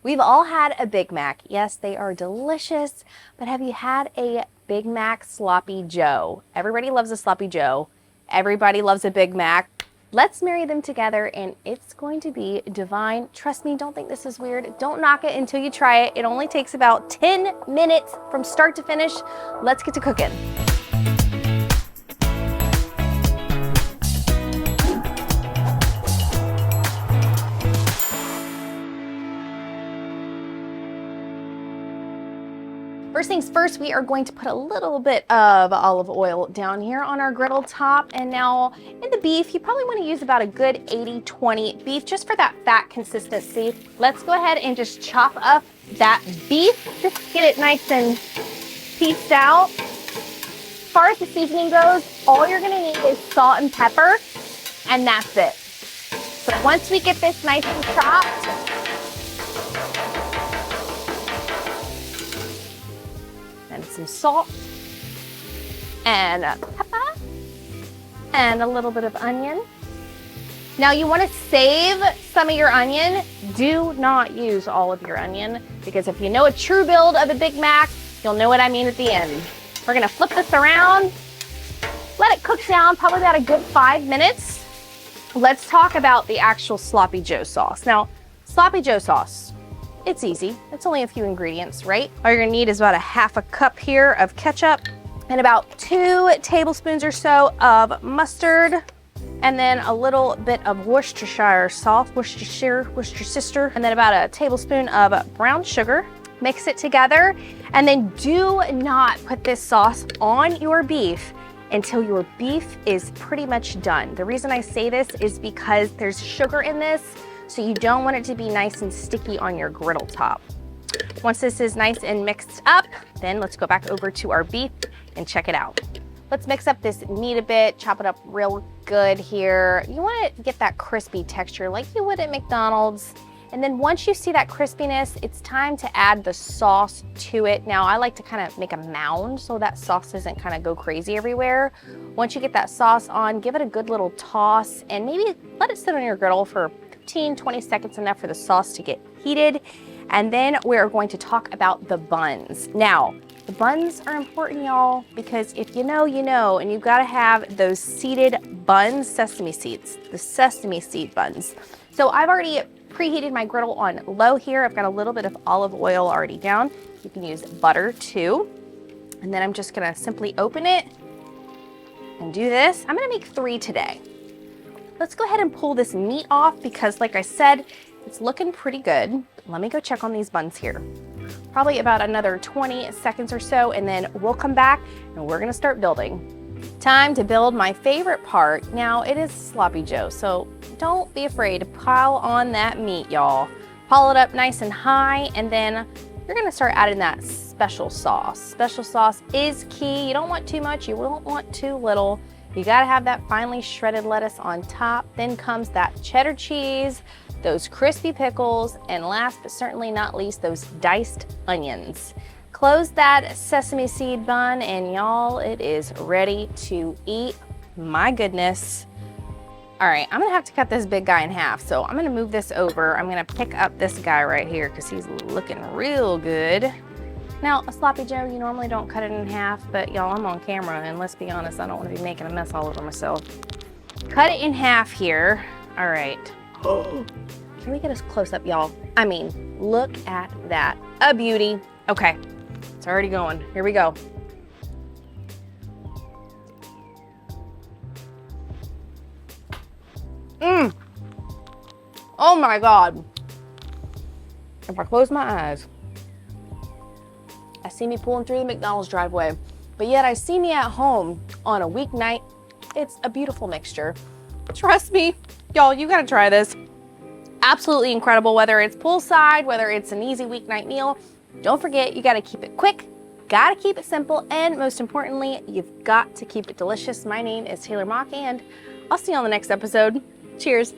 We've all had a Big Mac. Yes, they are delicious, but have you had a Big Mac Sloppy Joe? Everybody loves a Sloppy Joe. Everybody loves a Big Mac. Let's marry them together and it's going to be divine. Trust me, don't think this is weird. Don't knock it until you try it. It only takes about 10 minutes from start to finish. Let's get to cooking. First things first, we are going to put a little bit of olive oil down here on our griddle top. And now in the beef, you probably want to use about a good 80-20 beef just for that fat consistency. Let's go ahead and just chop up that beef. Just get it nice and pieced out. As far as the seasoning goes, all you're gonna need is salt and pepper, and that's it. So once we get this nice and chopped, and some salt and pepper and a little bit of onion. Now you want to save some of your onion. Do not use all of your onion because if you know a true build of a Big Mac, you'll know what I mean at the end. We're gonna flip this around, let it cook down probably about a good 5 minutes. Let's talk about the actual Sloppy Joe sauce. Now, Sloppy Joe sauce, it's easy. It's only a few ingredients, right? All you're gonna need is about a half a cup here of ketchup and about 2 tablespoons or so of mustard, and then a little bit of Worcestershire sauce, Worcestershire, and then about a tablespoon of brown sugar. Mix it together, and then do not put this sauce on your beef until your beef is pretty much done. The reason I say this is because there's sugar in this, so you don't want it to be nice and sticky on your griddle top. Once this is nice and mixed up, then let's go back over to our beef and check it out. Let's mix up this meat a bit, chop it up real good here. You want to get that crispy texture like you would at McDonald's. And then once you see that crispiness, it's time to add the sauce to it. Now, I like to kind of make a mound so that sauce doesn't kind of go crazy everywhere. Once you get that sauce on, give it a good little toss and maybe let it sit on your griddle for 15-20 seconds, enough for the sauce to get heated. And then we're going to talk about the buns. Now, the buns are important, y'all, because if you know, you know, and you've got to have those seeded buns, sesame seeds, the sesame seed buns. So I've already preheated my griddle on low here. I've got a little bit of olive oil already down. You can use butter too. And then I'm just gonna simply open it and do this. I'm gonna make 3 today. Let's go ahead and pull this meat off because like I said, it's looking pretty good. Let me go check on these buns here. Probably about another 20 seconds or so, and then we'll come back and we're gonna start building. Time to build my favorite part. Now it is Sloppy Joe, so don't be afraid to pile on that meat, y'all. Pile it up nice and high, and then you're gonna start adding that special sauce. Special sauce is key. You don't want too much, you don't want too little. You gotta have that finely shredded lettuce on top. Then comes that cheddar cheese, those crispy pickles, and last but certainly not least, those diced onions. Close that sesame seed bun, and y'all, it is ready to eat. My goodness. All right, I'm gonna have to cut this big guy in half, so I'm gonna move this over. I'm gonna pick up this guy right here because he's looking real good. Now, a Sloppy Joe, you normally don't cut it in half, but y'all, I'm on camera, and let's be honest, I don't wanna be making a mess all over myself. Cut it in half here. All right. Can we get us close up, y'all? I mean, look at that. A beauty. Okay, it's already going. Here we go. Oh my God. If I close my eyes, I see me pulling through the McDonald's driveway, but yet I see me at home on a weeknight. It's a beautiful mixture. Trust me, y'all, you gotta try this. Absolutely incredible, whether it's poolside, whether it's an easy weeknight meal. Don't forget, you gotta keep it quick, gotta keep it simple, and most importantly, you've got to keep it delicious. My name is Taylor Mock, and I'll see you on the next episode. Cheers.